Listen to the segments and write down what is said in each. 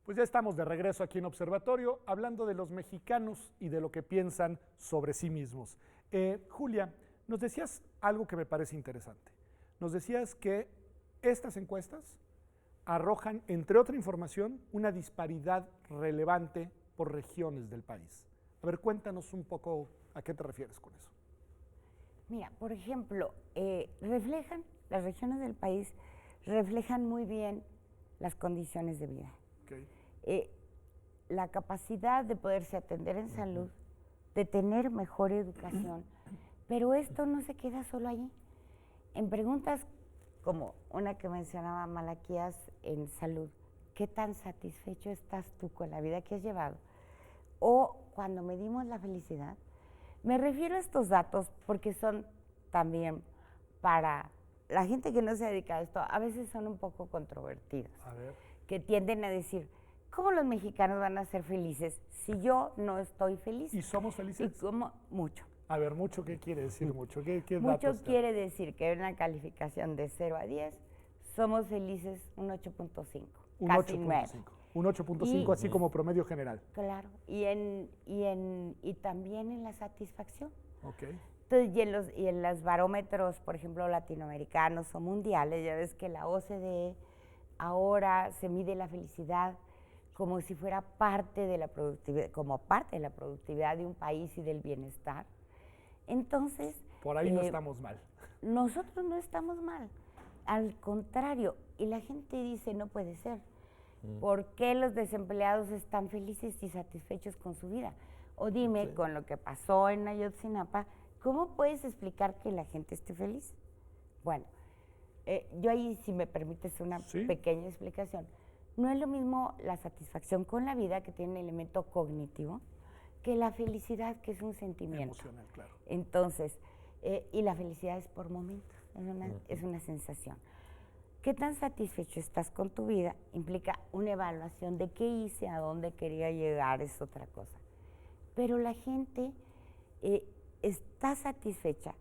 Pues ya estamos de regreso aquí en Observatorio, hablando de los mexicanos y de lo que piensan sobre sí mismos. Julia, nos decías algo que me parece interesante. Nos decías que estas encuestas arrojan, entre otra información, una disparidad relevante por regiones del país. A ver, cuéntanos un poco a qué te refieres con eso. Mira, por ejemplo, las regiones del país reflejan muy bien las condiciones de vida. Okay. La capacidad de poderse atender en salud, de tener mejor educación, pero esto no se queda solo allí. En preguntas como una que mencionaba Malaquías en salud, ¿qué tan satisfecho estás tú con la vida que has llevado? O cuando medimos la felicidad, me refiero a estos datos porque son también para la gente que no se dedica a esto, a veces son un poco controvertidos, que tienden a decir, ¿cómo los mexicanos van a ser felices si yo no estoy feliz? ¿Y somos felices? Y como mucho. A ver, mucho, ¿qué quiere decir mucho? ¿Qué mucho datos quiere decir que en una calificación de 0 a 10, somos felices un 8.5. Un 8.5. Un 8.5 así como promedio general. Claro, y también en la satisfacción. Okay. Entonces, y en los barómetros, por ejemplo, latinoamericanos o mundiales, ya ves que la OCDE ahora se mide la felicidad como si fuera parte de la productividad, como parte de la productividad de un país y del bienestar. Entonces, por ahí no estamos mal. Nosotros no estamos mal, al contrario, y la gente dice, no puede ser. ¿Por qué los desempleados están felices y satisfechos con su vida? O dime, con lo que pasó en Ayotzinapa, ¿cómo puedes explicar que la gente esté feliz? Bueno, yo ahí, si me permites una pequeña explicación, no es lo mismo la satisfacción con la vida, que tiene un elemento cognitivo, que la felicidad, que es un sentimiento. Emocional, claro. Entonces, y la felicidad es por momentos, es una sensación. ¿Qué tan satisfecho estás con tu vida? Implica una evaluación de qué hice, a dónde quería llegar, es otra cosa. Pero la gente está satisfecha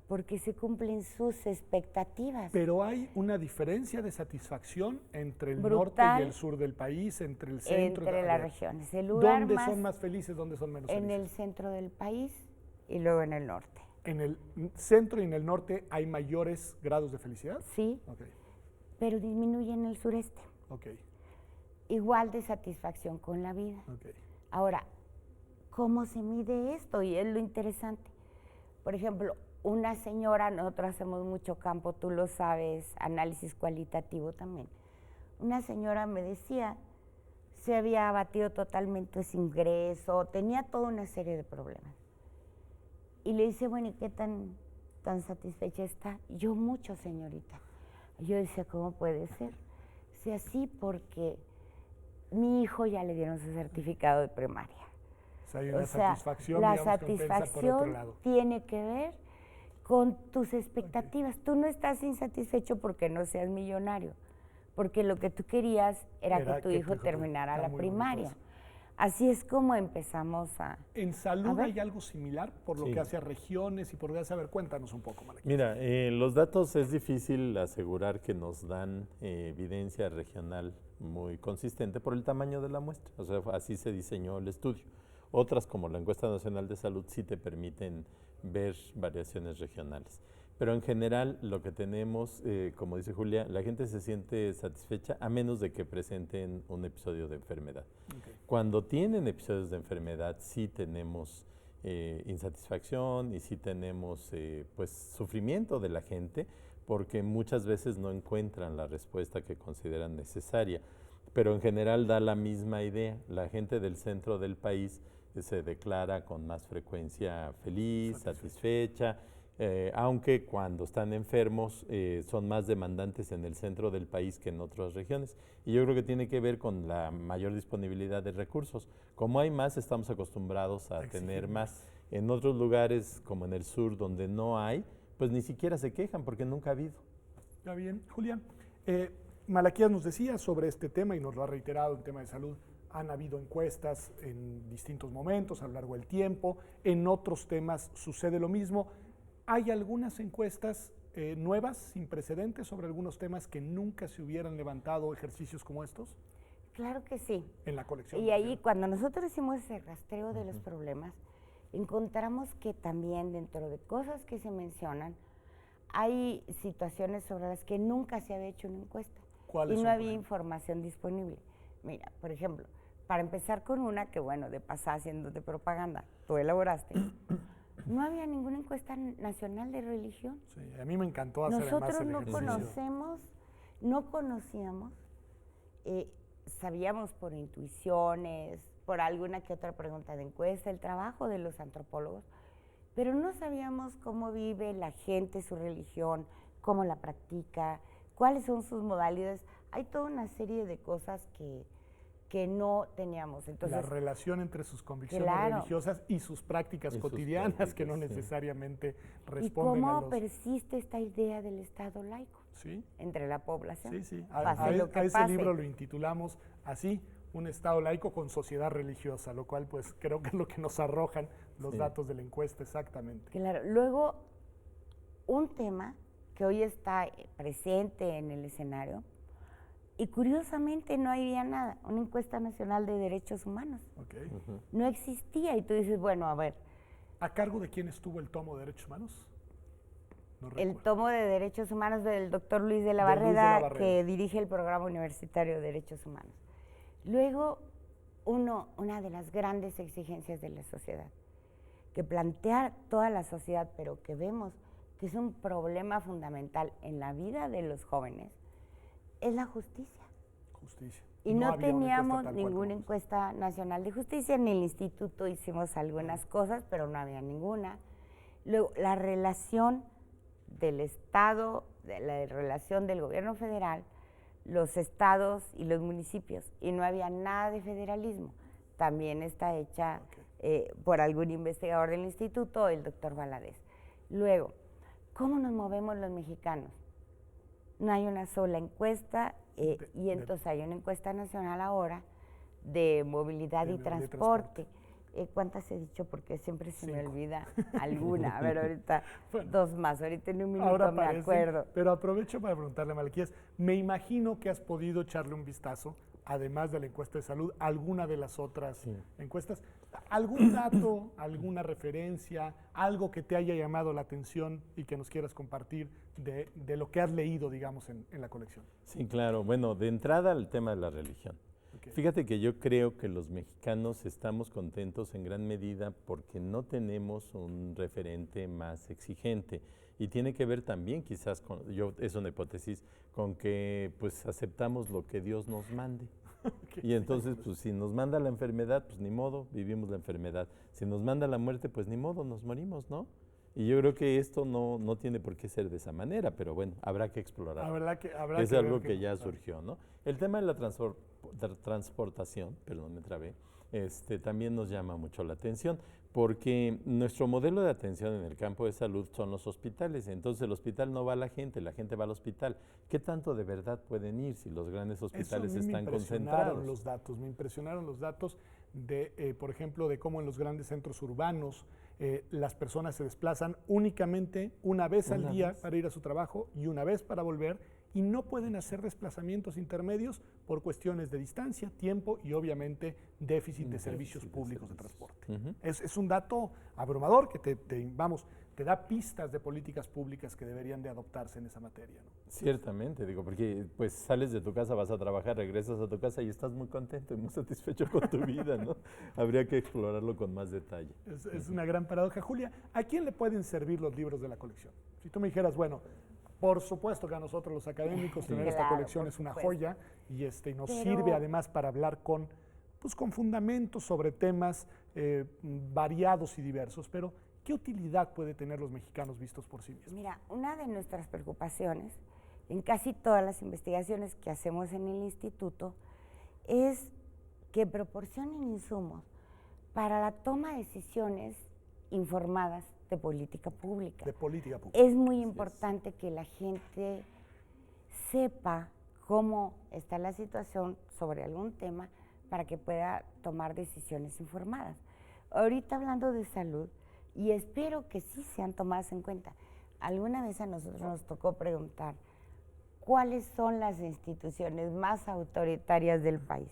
porque se cumplen sus expectativas. Pero hay una diferencia de satisfacción entre el norte y el sur del país, entre el centro. Entre las regiones. ¿Dónde son más felices, dónde son menos felices? En el centro del país y luego en el norte. ¿En el centro y en el norte hay mayores grados de felicidad? Sí, pero disminuye en el sureste. Igual de satisfacción con la vida. Ahora, ¿cómo se mide esto? Y es lo interesante. Por ejemplo, una señora, nosotros hacemos mucho campo, tú lo sabes, análisis cualitativo también. Una señora me decía, se había abatido totalmente su ingreso, tenía toda una serie de problemas. Y le dice, bueno, ¿y qué tan satisfecha está? Yo mucho, señorita. Yo decía, ¿cómo puede ser? Sí, así porque mi hijo ya le dieron su certificado de primaria. O sea, hay una satisfacción, la digamos, satisfacción por otro lado. tiene que ver con tus expectativas. Tú no estás insatisfecho porque no seas millonario, porque lo que tú querías era que tu hijo terminara la primaria. Así es como empezamos a... ¿En salud hay algo similar por lo que hace a regiones y por lo que hace? A ver, cuéntanos un poco, Malaquías. Mira, los datos es difícil asegurar que nos dan evidencia regional muy consistente por el tamaño de la muestra. O sea, así se diseñó el estudio. Otras, como la Encuesta Nacional de Salud, sí te permiten ver variaciones regionales. Pero en general lo que tenemos, como dice Julia, la gente se siente satisfecha a menos de que presenten un episodio de enfermedad. Cuando tienen episodios de enfermedad sí tenemos insatisfacción y sí tenemos pues sufrimiento de la gente, porque muchas veces no encuentran la respuesta que consideran necesaria. Pero en general da la misma idea. La gente del centro del país se declara con más frecuencia feliz, satisfecha, aunque cuando están enfermos son más demandantes en el centro del país que en otras regiones. Y yo creo que tiene que ver con la mayor disponibilidad de recursos. Como hay más, estamos acostumbrados a tener más. En otros lugares, como en el sur, donde no hay, pues ni siquiera se quejan porque nunca ha habido. Está bien. Julián, Malaquías nos decía sobre este tema y nos lo ha reiterado en tema de salud. Han habido encuestas en distintos momentos a lo largo del tiempo. En otros temas sucede lo mismo. ¿Hay algunas encuestas nuevas, sin precedentes, sobre algunos temas que nunca se hubieran levantado ejercicios como estos? Claro que sí. En la colección. Y ahí, cuando nosotros hicimos ese rastreo de los problemas, encontramos que también dentro de cosas que se mencionan, hay situaciones sobre las que nunca se había hecho una encuesta. ¿Cuáles y son, no había información disponible. Mira, por ejemplo, para empezar con una que, bueno, de pasada haciéndote propaganda, tú elaboraste, no había ninguna encuesta nacional de religión. Sí, a mí me encantó hacer Nosotros además el no ejercicio. no conocíamos, sabíamos por intuiciones, por alguna que otra pregunta de encuesta, el trabajo de los antropólogos, pero no sabíamos cómo vive la gente su religión, cómo la practica, cuáles son sus modalidades. Hay toda una serie de cosas que no teníamos. Entonces, la relación entre sus convicciones claro, religiosas y sus prácticas cotidianas, prácticas, que no necesariamente responden ¿y cómo a los... persiste esta idea del Estado laico entre la población? Sí, sí. A ese libro lo intitulamos así, un Estado laico con sociedad religiosa, lo cual pues creo que es lo que nos arrojan los datos de la encuesta exactamente. Claro. Luego, un tema que hoy está presente en el escenario, y curiosamente no había nada, una encuesta nacional de derechos humanos. Okay. No existía, y tú dices, bueno, a ver. ¿A cargo de quién estuvo el tomo de derechos humanos? No el tomo de derechos humanos del doctor Luis de la Barreda, que dirige el Programa Universitario de Derechos Humanos. Luego, una de las grandes exigencias de la sociedad, que plantea toda la sociedad, pero que vemos que es un problema fundamental en la vida de los jóvenes, es la justicia. Justicia. Y no teníamos ninguna encuesta nacional de justicia, en el instituto hicimos algunas cosas, pero no había ninguna. Luego, la relación del Estado, la relación del gobierno federal, los estados y los municipios, y no había nada de federalismo. También está hecha por algún investigador del instituto, el doctor Valadez. Luego, ¿cómo nos movemos los mexicanos? No hay una sola encuesta, y entonces hay una encuesta nacional ahora de movilidad y transporte. ¿Cuántas he dicho? Porque siempre se me olvida alguna. A ver, ahorita bueno, dos más, ahorita en un minuto me acuerdo. Pero aprovecho para preguntarle a Malaquías, me imagino que has podido echarle un vistazo, además de la encuesta de salud, alguna de las otras encuestas. ¿Algún dato, alguna referencia, algo que te haya llamado la atención y que nos quieras compartir de lo que has leído, digamos, en la colección? Sí, claro. Bueno, de entrada al tema de la religión. Fíjate que yo creo que los mexicanos estamos contentos en gran medida porque no tenemos un referente más exigente, y tiene que ver también quizás con, es una hipótesis, con que pues aceptamos lo que Dios nos mande. Y entonces pues si nos manda la enfermedad, pues ni modo, vivimos la enfermedad. Si nos manda la muerte, pues ni modo, nos morimos, ¿no? Y yo creo que esto no tiene por qué ser de esa manera, pero bueno, habrá que explorar. Es algo que ya surgió, ¿no? El tema de la transportación, perdón, me trabé, también nos llama mucho la atención, porque nuestro modelo de atención en el campo de salud son los hospitales. Entonces el hospital no va a la gente va al hospital. ¿Qué tanto de verdad pueden ir si los grandes hospitales están concentrados? Me impresionaron los datos de, por ejemplo, de cómo en los grandes centros urbanos las personas se desplazan únicamente una vez al día para ir a su trabajo y una vez para volver, y no pueden hacer desplazamientos intermedios por cuestiones de distancia, tiempo y obviamente déficit de servicios públicos de transporte. Es un dato abrumador que te da pistas de políticas públicas que deberían de adoptarse en esa materia, ¿no? Ciertamente, digo, porque pues sales de tu casa, vas a trabajar, regresas a tu casa y estás muy contento y muy satisfecho con tu vida, ¿no? Habría que explorarlo con más detalle. Es una gran paradoja. Julia, ¿a quién le pueden servir los libros de la colección? Si tú me dijeras, bueno, por supuesto que a nosotros los académicos tener esta colección es una joya y nos sirve además para hablar con fundamentos sobre temas variados y diversos, pero ¿qué utilidad puede tener los mexicanos vistos por sí mismos? Mira, una de nuestras preocupaciones en casi todas las investigaciones que hacemos en el instituto es que proporcionen insumos para la toma de decisiones informadas de política pública. Es muy importante que la gente sepa cómo está la situación sobre algún tema para que pueda tomar decisiones informadas. Ahorita hablando de salud, y espero que sí sean tomadas en cuenta, alguna vez a nosotros nos tocó preguntar cuáles son las instituciones más autoritarias del país.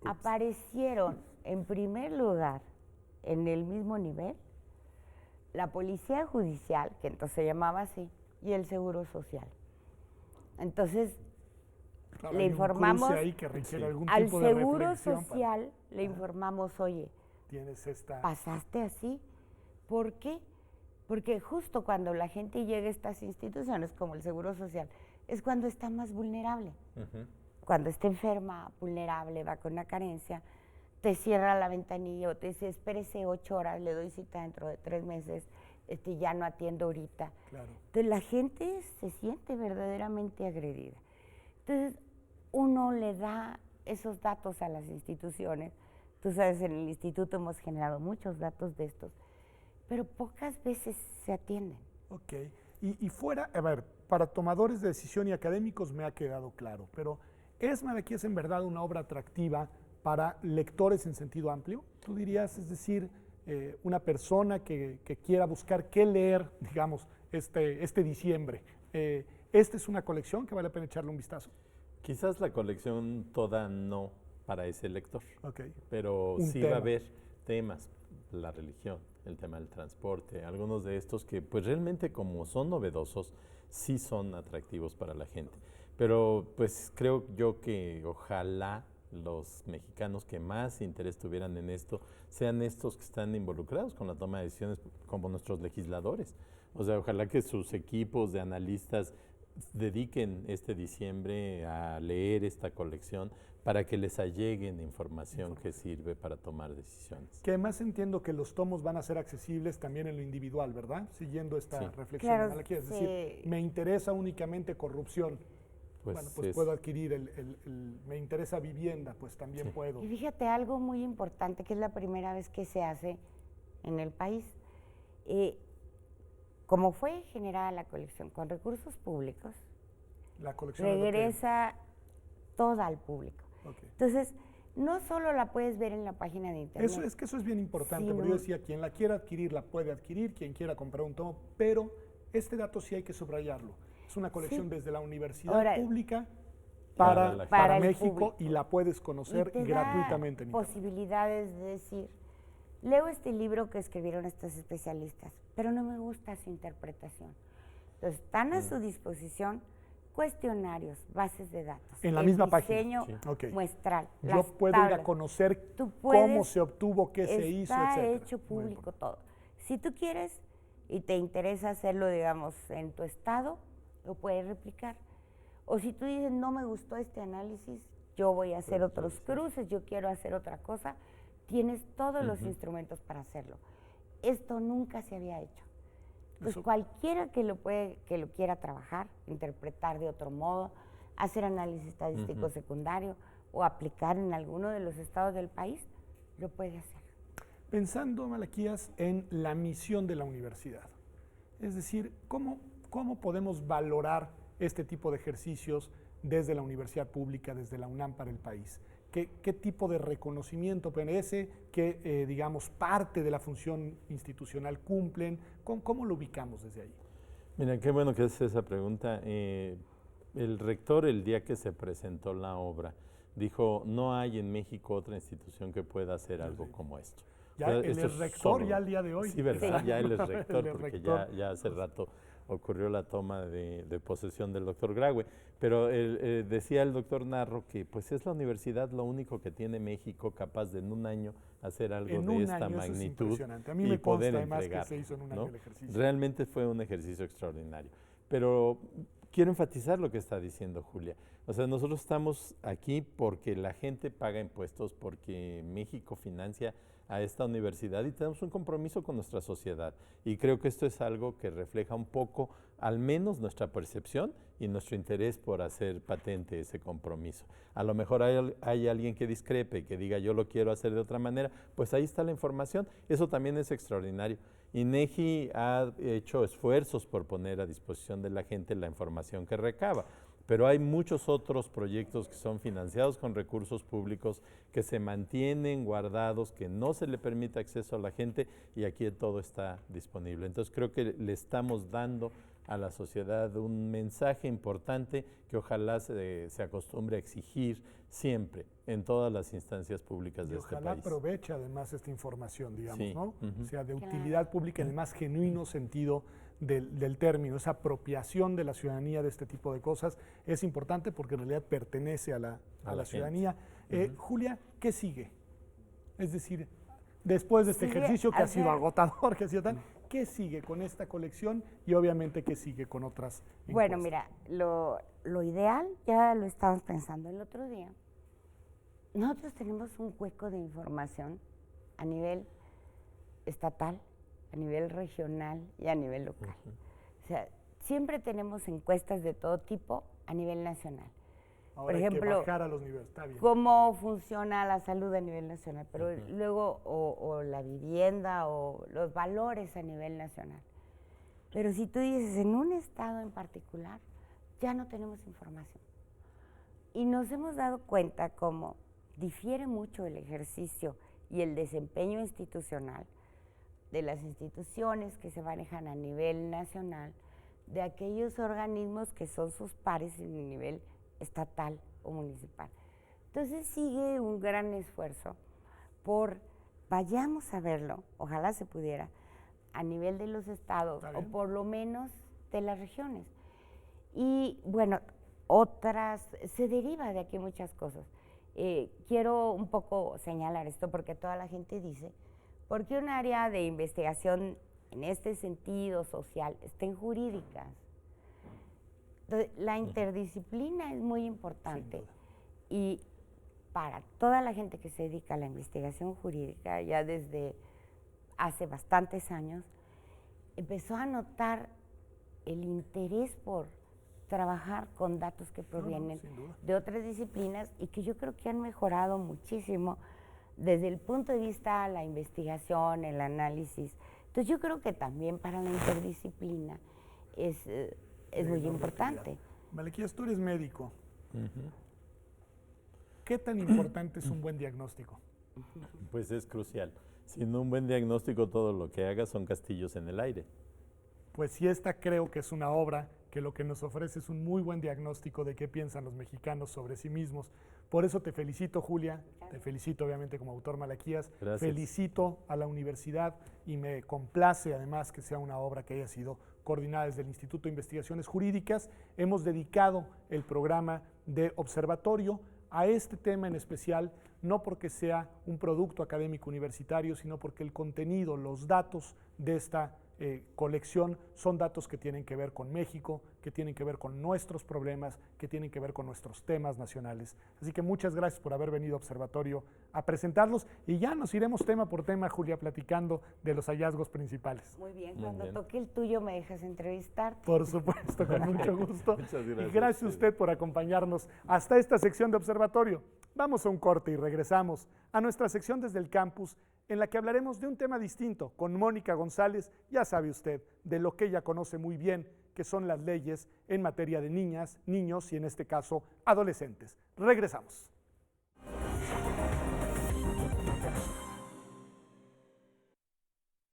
aparecieron en primer lugar, en el mismo nivel, la Policía Judicial, que entonces se llamaba así, y el Seguro Social. Entonces, claro, le informamos ahí que requiere algún al tipo de Seguro Social, le informamos, oye, tienes esta... ¿pasaste así? ¿Por qué? Porque justo cuando la gente llega a estas instituciones, como el Seguro Social, es cuando está más vulnerable. Cuando está enferma, vulnerable, va con una carencia, te cierra la ventanilla o te dice, espérese 8 horas, le doy cita dentro de 3 meses, ya no atiendo ahorita. Claro. Entonces la gente se siente verdaderamente agredida. Entonces uno le da esos datos a las instituciones. Tú sabes, en el instituto hemos generado muchos datos de estos, pero pocas veces se atienden. Ok. Y fuera, a ver, para tomadores de decisión y académicos me ha quedado claro, pero ¿es Malaquías en verdad una obra atractiva para lectores en sentido amplio? Tú dirías, es decir, una persona que quiera buscar qué leer, digamos, este diciembre. ¿Esta es una colección que vale la pena echarle un vistazo? Quizás la colección toda no para ese lector, pero sí tema. va a haber temas, la religión, el tema del transporte, algunos de estos que pues realmente como son novedosos, sí son atractivos para la gente. Pero pues creo yo que ojalá los mexicanos que más interés tuvieran en esto sean estos que están involucrados con la toma de decisiones como nuestros legisladores. O sea, ojalá que sus equipos de analistas dediquen este diciembre a leer esta colección para que les alleguen información que sirve para tomar decisiones. Que además entiendo que los tomos van a ser accesibles también en lo individual, ¿verdad? Siguiendo esta reflexión. Claro, es decir, me interesa únicamente corrupción. Pues bueno, pues puedo adquirir me interesa vivienda, pues también puedo. Y fíjate, algo muy importante, que es la primera vez que se hace en el país. Como fue generada la colección con recursos públicos, la colección regresa toda al público. Entonces, no solo la puedes ver en la página de internet. Eso es bien importante, porque yo decía, quien la quiera adquirir, la puede adquirir, quien quiera comprar un tomo, pero este dato sí hay que subrayarlo. Es una colección desde la universidad pública para México público. Y la puedes conocer gratuitamente. En posibilidades de decir, leo este libro que escribieron estos especialistas, pero no me gusta su interpretación. Entonces, están a su disposición cuestionarios, bases de datos. En la misma página. Diseño muestral. Yo puedo ir a conocer cómo se obtuvo, qué se hizo, etc. Está hecho público todo. Si tú quieres y te interesa hacerlo, digamos, en tu estado, lo puedes replicar. O si tú dices, no me gustó este análisis, yo voy a hacer otros cruces, yo quiero hacer otra cosa, tienes todos los instrumentos para hacerlo. Esto nunca se había hecho. Pues cualquiera que lo quiera trabajar, interpretar de otro modo, hacer análisis estadístico secundario o aplicar en alguno de los estados del país, lo puede hacer. Pensando, Malaquías, en la misión de la universidad, es decir, ¿cómo podemos valorar este tipo de ejercicios desde la universidad pública, desde la UNAM para el país? ¿Qué tipo de reconocimiento PNS, qué, digamos, parte de la función institucional cumplen? ¿Cómo lo ubicamos desde ahí? Mira, qué bueno que haces esa pregunta. El rector, el día que se presentó la obra, dijo, no hay en México otra institución que pueda hacer algo como esto. Ya él es rector ya al día de hoy. Sí, ¿verdad? Ya él es rector, porque ya hace rato ocurrió la toma de posesión del doctor Graue. Pero decía el doctor Narro que pues es la universidad lo único que tiene México capaz de en un año hacer algo de esta magnitud a mí me consta además que se hizo en un año el ejercicio. Realmente fue un ejercicio extraordinario. Pero quiero enfatizar lo que está diciendo Julia. O sea, nosotros estamos aquí porque la gente paga impuestos, porque México financia a esta universidad y tenemos un compromiso con nuestra sociedad. Y creo que esto es algo que refleja un poco, al menos nuestra percepción y nuestro interés por hacer patente ese compromiso. A lo mejor hay alguien que discrepe, que diga yo lo quiero hacer de otra manera, pues ahí está la información. Eso también es extraordinario. INEGI ha hecho esfuerzos por poner a disposición de la gente la información que recaba. Pero hay muchos otros proyectos que son financiados con recursos públicos, que se mantienen guardados, que no se le permite acceso a la gente y aquí todo está disponible. Entonces creo que le estamos dando a la sociedad un mensaje importante que ojalá se acostumbre a exigir siempre en todas las instancias públicas de este país. Ojalá aproveche además esta información, digamos, sí. ¿no? O sea, de utilidad pública en el más genuino sentido del término. Esa apropiación de la ciudadanía de este tipo de cosas es importante porque en realidad pertenece a la ciudadanía. Julia, ¿qué sigue? Es decir, después de este ejercicio que ha sido agotador, que ha sido tan, ¿qué sigue con esta colección y obviamente qué sigue con otras encuestas? Bueno, mira, lo ideal, ya lo estábamos pensando el otro día, nosotros tenemos un hueco de información a nivel estatal, a nivel regional y a nivel local. O sea, siempre tenemos encuestas de todo tipo a nivel nacional. Ahora por ejemplo, hay que bajar a los niveles, está bien. Cómo funciona la salud a nivel nacional, pero luego o la vivienda o los valores a nivel nacional. Pero si tú dices en un estado en particular, ya no tenemos información. Y nos hemos dado cuenta cómo difiere mucho el ejercicio y el desempeño institucional de las instituciones que se manejan a nivel nacional, de aquellos organismos que son sus pares en el nivel estatal o municipal. Entonces sigue un gran esfuerzo por, vayamos a verlo, ojalá se pudiera, a nivel de los estados o por lo menos de las regiones. Y bueno, se deriva de aquí muchas cosas. Quiero un poco señalar esto porque toda la gente dice, ¿por qué un área de investigación en este sentido social está en jurídicas? Entonces, la interdisciplina es muy importante y para toda la gente que se dedica a la investigación jurídica, ya desde hace bastantes años, empezó a notar el interés por trabajar con datos que provienen de otras disciplinas y que yo creo que han mejorado muchísimo desde el punto de vista de la investigación, el análisis. Entonces yo creo que también para la interdisciplina es muy importante. Malaquías, tú eres médico. ¿Qué tan importante es un buen diagnóstico? Pues es crucial. Sin un buen diagnóstico, todo lo que hagas son castillos en el aire. Pues sí, esta creo que es una obra que lo que nos ofrece es un muy buen diagnóstico de qué piensan los mexicanos sobre sí mismos. Por eso te felicito, Julia, te felicito obviamente como autor Malaquías, gracias. Felicito a la universidad y me complace además que sea una obra que haya sido coordinada desde el Instituto de Investigaciones Jurídicas. Hemos dedicado el programa de observatorio a este tema en especial, no porque sea un producto académico universitario, sino porque el contenido, los datos de esta colección son datos que tienen que ver con México, que tienen que ver con nuestros problemas, que tienen que ver con nuestros temas nacionales. Así que muchas gracias por haber venido a Observatorio a presentarlos y ya nos iremos tema por tema, Julia, platicando de los hallazgos principales. Muy bien, cuando toque el tuyo me dejas entrevistarte. Por supuesto, con mucho gusto. Muchas gracias. Y gracias a usted por acompañarnos hasta esta sección de Observatorio. Vamos a un corte y regresamos a nuestra sección desde el campus, en la que hablaremos de un tema distinto con Mónica González, ya sabe usted, de lo que ella conoce muy bien, que son las leyes en materia de niñas, niños y en este caso adolescentes. Regresamos.